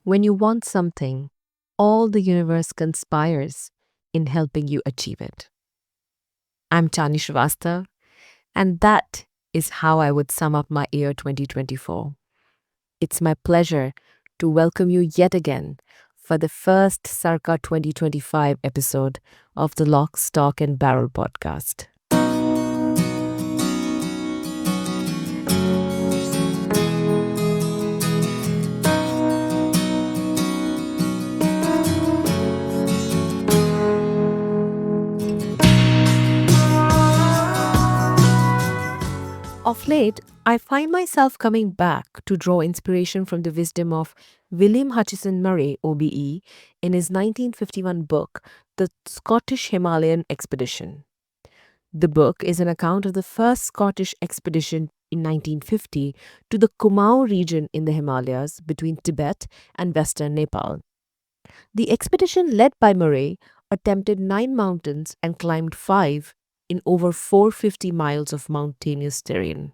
When you want something, all the universe conspires in helping you achieve it. I'm Chani Srivastav, and that is how I would sum up my year 2024. It's my pleasure to welcome you yet again for the first Circa 2025 episode of the Lock, Stock and Barrel podcast. Of late, I find myself coming back to draw inspiration from the wisdom of William Hutchison Murray, OBE, in his 1951 book, The Scottish Himalayan Expedition. The book is an account of the first Scottish expedition in 1950 to the Kumaon region in the Himalayas between Tibet and western Nepal. The expedition led by Murray attempted 9 mountains and climbed 5 in over 450 miles of mountainous terrain.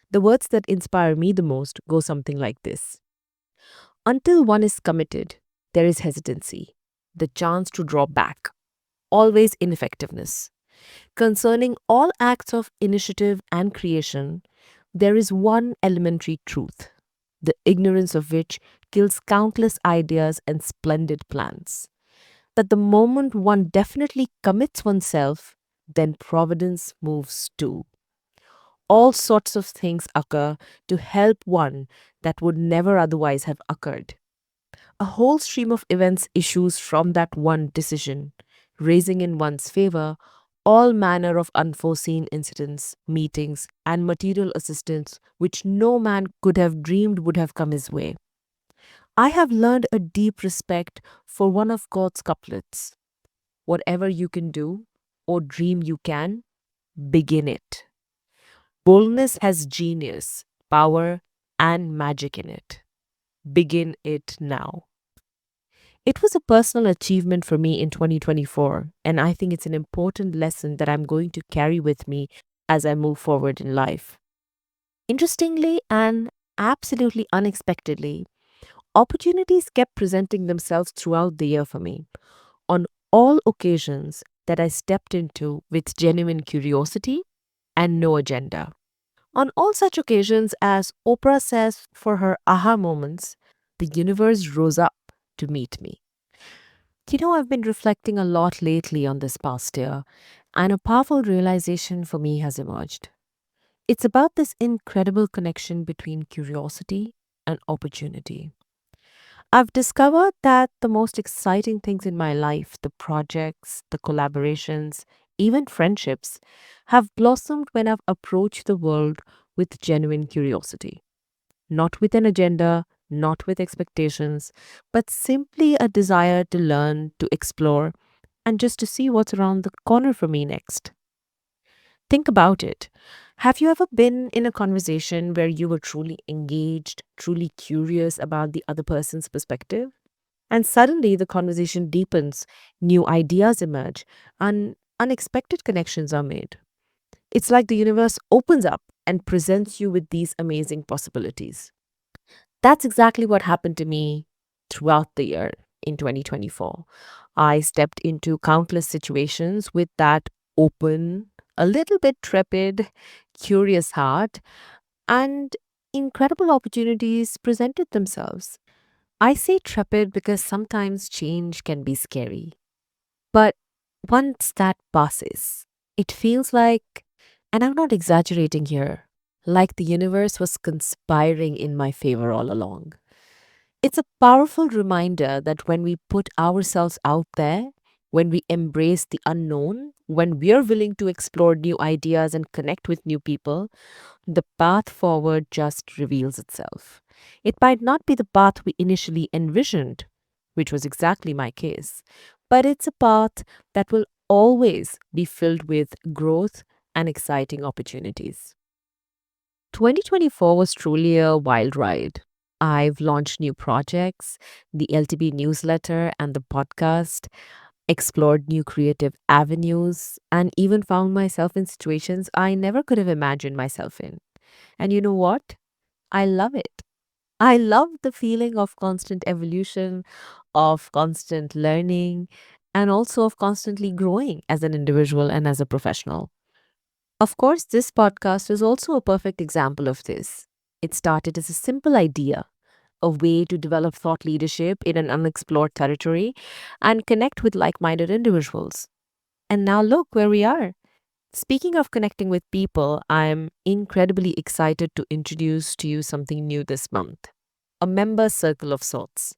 The words that inspire me the most go something like this. Until one is committed, there is hesitancy, the chance to draw back, always ineffectiveness. Concerning all acts of initiative and creation, there is one elementary truth, the ignorance of which kills countless ideas and splendid plans. That the moment one definitely commits oneself, then providence moves too. All sorts of things occur to help one that would never otherwise have occurred. A whole stream of events issues from that one decision, raising in one's favor all manner of unforeseen incidents, meetings, and material assistance which no man could have dreamed would have come his way. I have learned a deep respect for one of God's couplets. Whatever you can do, or dream you can, begin it. Boldness has genius, power, and magic in it. Begin it now. It was a personal achievement for me in 2024, and I think it's an important lesson that I'm going to carry with me as I move forward in life. Interestingly and absolutely unexpectedly, opportunities kept presenting themselves throughout the year for me, on all occasions that I stepped into with genuine curiosity and no agenda. On all such occasions, as Oprah says for her aha moments, the universe rose up to meet me. I've been reflecting a lot lately on this past year, and a powerful realization for me has emerged. It's about this incredible connection between curiosity and opportunity. I've discovered that the most exciting things in my life, the projects, the collaborations, even friendships, have blossomed when I've approached the world with genuine curiosity. Not with an agenda, not with expectations, but simply a desire to learn, to explore, and just to see what's around the corner for me next. Think about it. Have you ever been in a conversation where you were truly engaged, truly curious about the other person's perspective? And suddenly the conversation deepens, new ideas emerge, and unexpected connections are made. It's like the universe opens up and presents you with these amazing possibilities. That's exactly what happened to me throughout the year in 2024. I stepped into countless situations with that open, a little bit trepid, curious heart, and incredible opportunities presented themselves. I say trepid because sometimes change can be scary. But once that passes, it feels like, and I'm not exaggerating here, like the universe was conspiring in my favor all along. It's a powerful reminder that when we put ourselves out there, when we embrace the unknown, when we are willing to explore new ideas and connect with new people, the path forward just reveals itself. It might not be the path we initially envisioned, which was exactly my case, but it's a path that will always be filled with growth and exciting opportunities. 2024 was truly a wild ride. I've launched new projects, the LTB newsletter and the podcast, explored new creative avenues, and even found myself in situations I never could have imagined myself in. And you know what? I love it. I love the feeling of constant evolution, of constant learning, and also of constantly growing as an individual and as a professional. Of course, this podcast is also a perfect example of this. It started as a simple idea, a way to develop thought leadership in an unexplored territory and connect with like minded individuals. And now look where we are. Speaking of connecting with people, I'm incredibly excited to introduce to you something new this month, a member circle of sorts.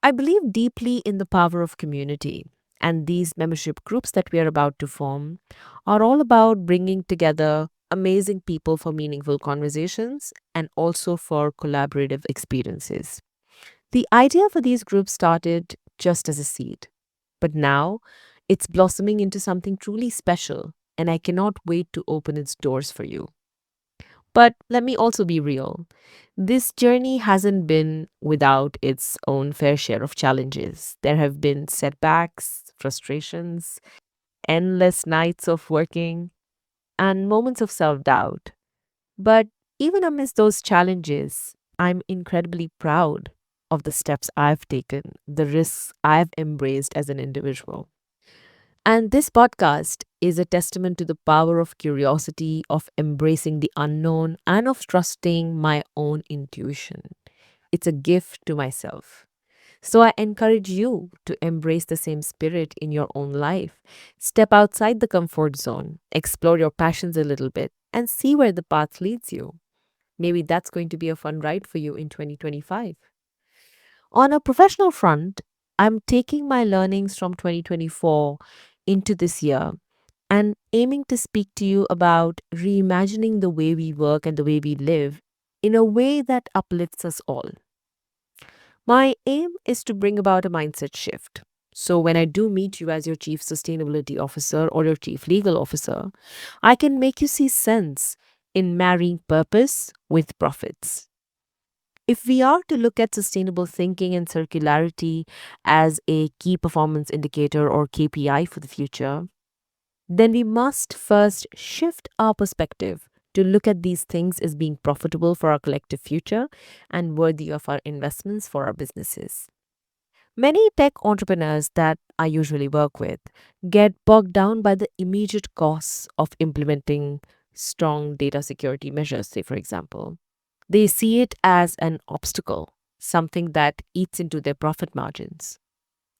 I believe deeply in the power of community, and these membership groups that we are about to form are all about bringing together amazing people for meaningful conversations and also for collaborative experiences. The idea for these groups started just as a seed, but now it's blossoming into something truly special, and I cannot wait to open its doors for you. But let me also be real. This journey hasn't been without its own fair share of challenges. There have been setbacks, frustrations, endless nights of working, and moments of self doubt. But even amidst those challenges, I'm incredibly proud of the steps I've taken, the risks I've embraced as an individual. And this podcast is a testament to the power of curiosity, of embracing the unknown, and of trusting my own intuition. It's a gift to myself. So I encourage you to embrace the same spirit in your own life. Step outside the comfort zone, explore your passions a little bit, and see where the path leads you. Maybe that's going to be a fun ride for you in 2025. On a professional front, I'm taking my learnings from 2024 into this year and aiming to speak to you about reimagining the way we work and the way we live in a way that uplifts us all. My aim is to bring about a mindset shift. So, when I do meet you as your chief sustainability officer or your chief legal officer, I can make you see sense in marrying purpose with profits. If we are to look at sustainable thinking and circularity as a key performance indicator or KPI for the future, then we must first shift our perspective to look at these things as being profitable for our collective future and worthy of our investments for our businesses. Many tech entrepreneurs that I usually work with get bogged down by the immediate costs of implementing strong data security measures, say, for example. They see it as an obstacle, something that eats into their profit margins.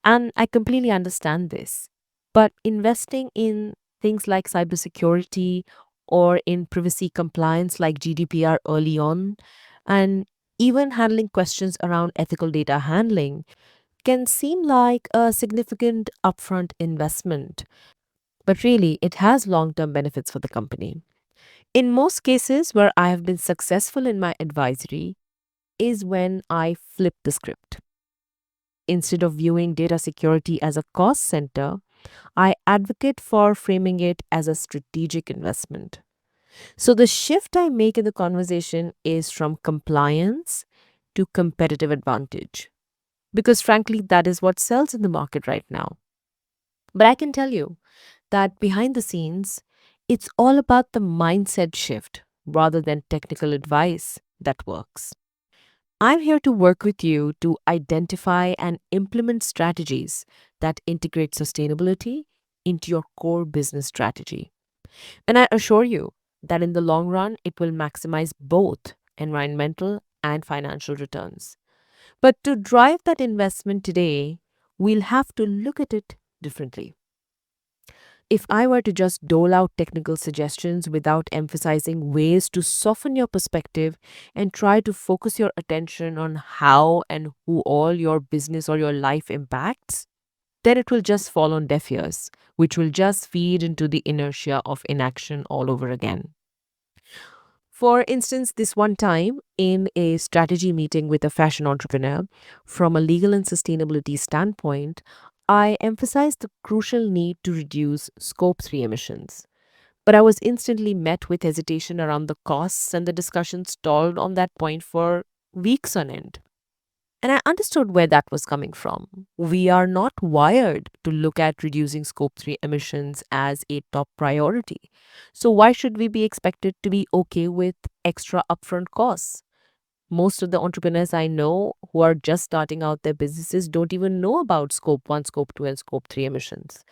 And I completely understand this. But investing in things like cybersecurity or in privacy compliance like GDPR early on, and even handling questions around ethical data handling can seem like a significant upfront investment. But really, it has long term benefits for the company. In most cases where I have been successful in my advisory is when I flip the script. Instead of viewing data security as a cost center, I advocate for framing it as a strategic investment. So the shift I make in the conversation is from compliance to competitive advantage. Because frankly, that is what sells in the market right now. But I can tell you that behind the scenes, it's all about the mindset shift rather than technical advice that works. I'm here to work with you to identify and implement strategies that integrate sustainability into your core business strategy. And I assure you that in the long run, it will maximize both environmental and financial returns. But to drive that investment today, we'll have to look at it differently. If I were to just dole out technical suggestions without emphasizing ways to soften your perspective and try to focus your attention on how and who all your business or your life impacts, then it will just fall on deaf ears, which will just feed into the inertia of inaction all over again. For instance, this one time in a strategy meeting with a fashion entrepreneur, from a legal and sustainability standpoint, I emphasized the crucial need to reduce Scope 3 emissions. But I was instantly met with hesitation around the costs, and the discussion stalled on that point for weeks on end. And I understood where that was coming from. We are not wired to look at reducing Scope 3 emissions as a top priority. So, why should we be expected to be okay with extra upfront costs? Most of the entrepreneurs I know who are just starting out their businesses don't even know about scope 1, scope 2, and scope 3 emissions.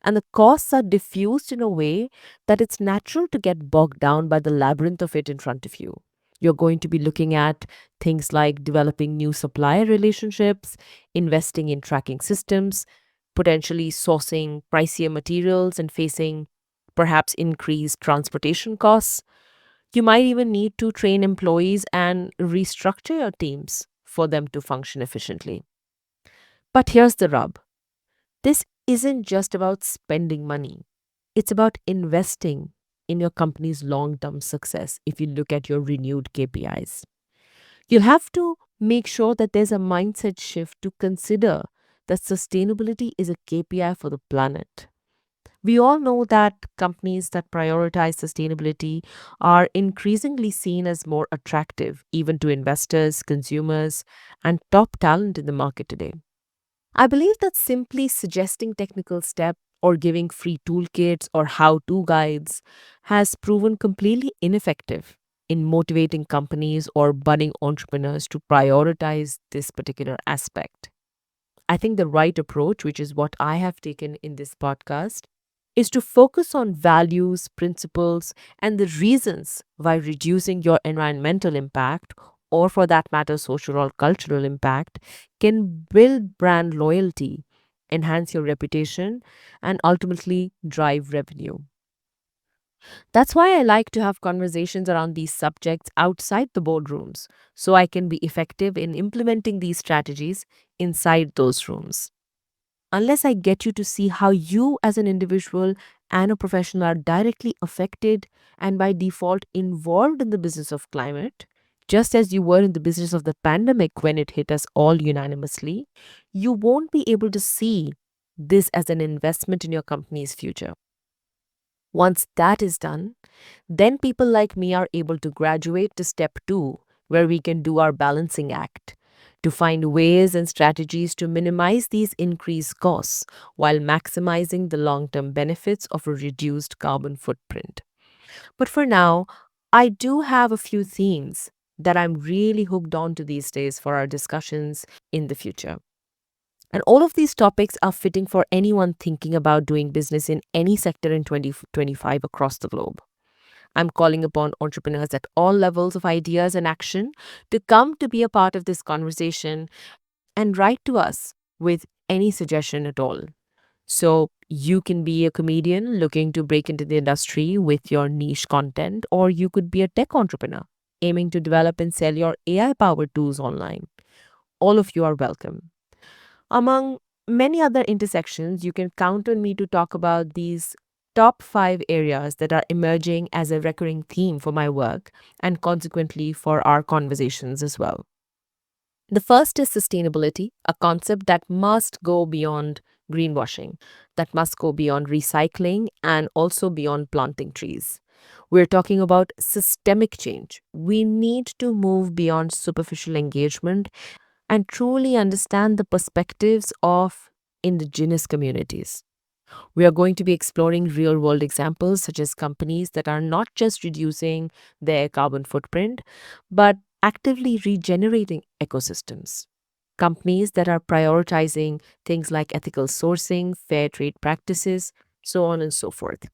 And the costs are diffused in a way that it's natural to get bogged down by the labyrinth of it in front of you. You're going to be looking at things like developing new supplier relationships, investing in tracking systems, potentially sourcing pricier materials and facing perhaps increased transportation costs. You might even need to train employees and restructure your teams for them to function efficiently. But here's the rub, this isn't just about spending money, it's about investing in your company's long term success if you look at your renewed KPIs. You'll have to make sure that there's a mindset shift to consider that sustainability is a KPI for the planet. We all know that companies that prioritize sustainability are increasingly seen as more attractive, even to investors, consumers, and top talent in the market today. I believe that simply suggesting technical steps or giving free toolkits or how to guides has proven completely ineffective in motivating companies or budding entrepreneurs to prioritize this particular aspect. I think the right approach, which is what I have taken in this podcast, is to focus on values, principles, and the reasons why reducing your environmental impact, or for that matter, social or cultural impact, can build brand loyalty, enhance your reputation, and ultimately drive revenue. That's why I like to have conversations around these subjects outside the boardrooms so I can be effective in implementing these strategies inside those rooms. Unless I get you to see how you as an individual and a professional are directly affected and by default involved in the business of climate, just as you were in the business of the pandemic when it hit us all unanimously, you won't be able to see this as an investment in your company's future. Once that is done, then people like me are able to graduate to step two, where we can do our balancing act to find ways and strategies to minimize these increased costs while maximizing the long term benefits of a reduced carbon footprint. But for now, I do have a few themes that I'm really hooked on to these days for our discussions in the future. And all of these topics are fitting for anyone thinking about doing business in any sector in 2025 across the globe. I'm calling upon entrepreneurs at all levels of ideas and action to come to be a part of this conversation and write to us with any suggestion at all. So, you can be a comedian looking to break into the industry with your niche content, or you could be a tech entrepreneur aiming to develop and sell your AI powered tools online. All of you are welcome. Among many other intersections, you can count on me to talk about these top 5 areas that are emerging as a recurring theme for my work and consequently for our conversations as well. The first is sustainability, a concept that must go beyond greenwashing, that must go beyond recycling and also beyond planting trees. We're talking about systemic change. We need to move beyond superficial engagement and truly understand the perspectives of indigenous communities. We are going to be exploring real world examples such as companies that are not just reducing their carbon footprint, but actively regenerating ecosystems. Companies that are prioritizing things like ethical sourcing, fair trade practices, so on and so forth.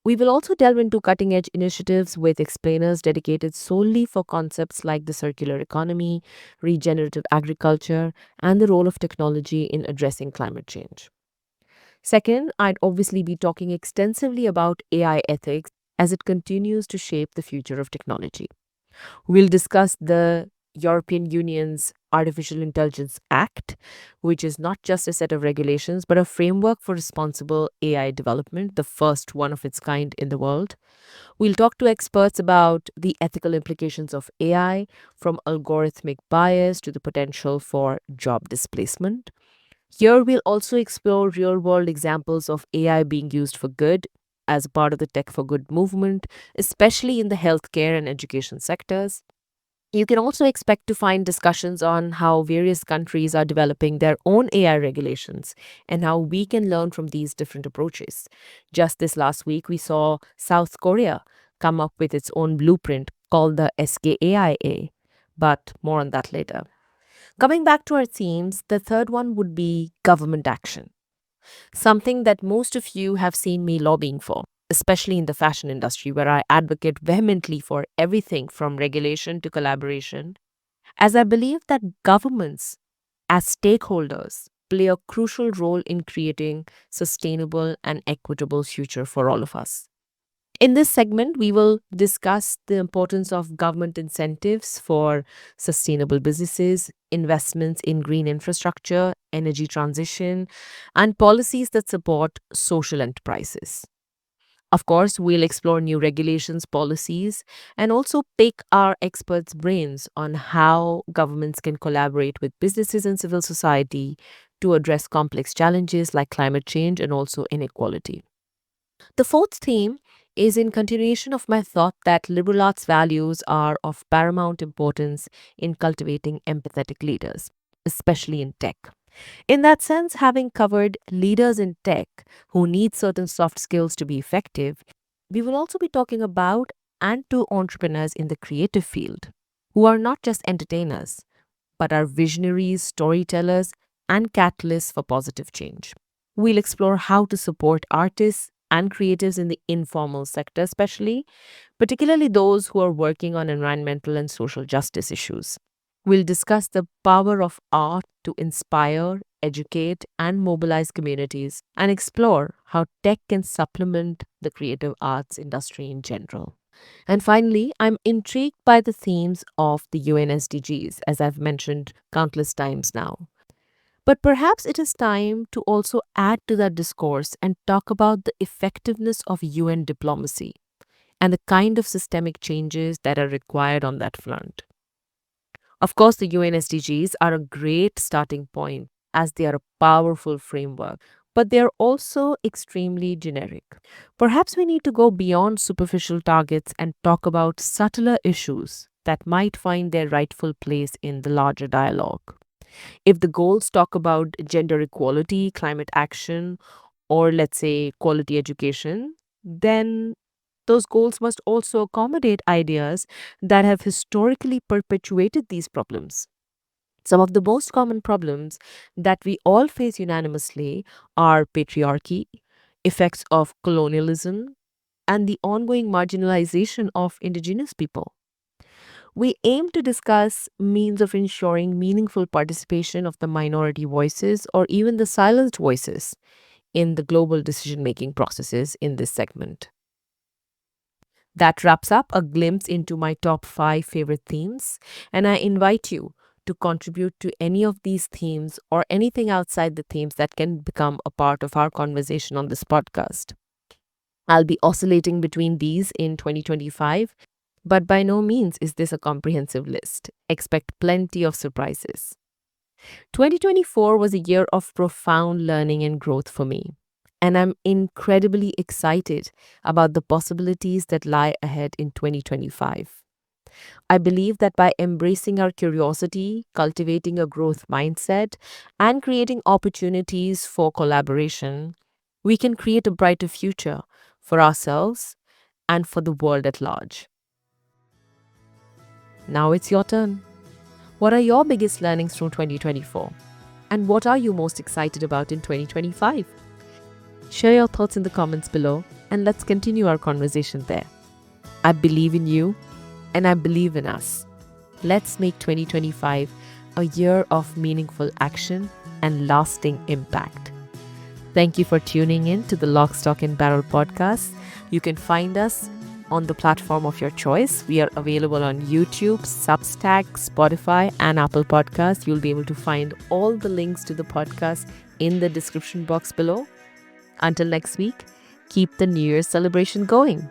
We will also delve into cutting edge initiatives with explainers dedicated solely for concepts like the circular economy, regenerative agriculture, and the role of technology in addressing climate change. Second, I'd obviously be talking extensively about AI ethics as it continues to shape the future of technology. We'll discuss the European Union's Artificial Intelligence Act, which is not just a set of regulations, but a framework for responsible AI development, the first one of its kind in the world. We'll talk to experts about the ethical implications of AI, from algorithmic bias to the potential for job displacement. Here, we'll also explore real world examples of AI being used for good as part of the Tech for Good movement, especially in the healthcare and education sectors. You can also expect to find discussions on how various countries are developing their own AI regulations and how we can learn from these different approaches. Just this last week, we saw South Korea come up with its own blueprint called the SKAIA. but more on that later. Coming back to our themes, the third one would be government action, something that most of you have seen me lobbying for, especially in the fashion industry, where I advocate vehemently for everything from regulation to collaboration, as I believe that governments, as stakeholders, play a crucial role in creating sustainable and equitable future for all of us. In this segment, we will discuss the importance of government incentives for sustainable businesses, investments in green infrastructure, energy transition, and policies that support social enterprises. Of course, we'll explore new regulations, policies, and also pick our experts' brains on how governments can collaborate with businesses and civil society to address complex challenges like climate change and also inequality. The fourth theme is in continuation of my thought that liberal arts values are of paramount importance in cultivating empathetic leaders, especially in tech. In that sense, having covered leaders in tech who need certain soft skills to be effective, we will also be talking about and to entrepreneurs in the creative field who are not just entertainers, but are visionaries, storytellers, and catalysts for positive change. We'll explore how to support artists and creatives in the informal sector, especially, particularly those who are working on environmental and social justice issues. We'll discuss the power of art to inspire, educate, and mobilize communities, and explore how tech can supplement the creative arts industry in general. And finally, I'm intrigued by the themes of the UN SDGs, as I've mentioned countless times now. But perhaps it is time to also add to that discourse and talk about the effectiveness of UN diplomacy and the kind of systemic changes that are required on that front. Of course, the UN SDGs are a great starting point as they are a powerful framework, but they are also extremely generic. Perhaps we need to go beyond superficial targets and talk about subtler issues that might find their rightful place in the larger dialogue. If the goals talk about gender equality, climate action, or let's say quality education, then those goals must also accommodate ideas that have historically perpetuated these problems. Some of the most common problems that we all face unanimously are patriarchy, effects of colonialism, and the ongoing marginalization of indigenous people. We aim to discuss means of ensuring meaningful participation of the minority voices or even the silenced voices in the global decision making processes in this segment. That wraps up a glimpse into my top 5 favorite themes, and I invite you to contribute to any of these themes or anything outside the themes that can become a part of our conversation on this podcast. I'll be oscillating between these in 2025, but by no means is this a comprehensive list. Expect plenty of surprises. 2024 was a year of profound learning and growth for me, and I'm incredibly excited about the possibilities that lie ahead in 2025. I believe that by embracing our curiosity, cultivating a growth mindset, and creating opportunities for collaboration, we can create a brighter future for ourselves and for the world at large. Now it's your turn. What are your biggest learnings from 2024? And what are you most excited about in 2025? Share your thoughts in the comments below and let's continue our conversation there. I believe in you and I believe in us. Let's make 2025 a year of meaningful action and lasting impact. Thank you for tuning in to the Lock, Stock and Barrel podcast. You can find us on the platform of your choice. We are available on YouTube, Substack, Spotify, and Apple Podcasts. You'll be able to find all the links to the podcast in the description box below. Until next week, keep the New Year's celebration going.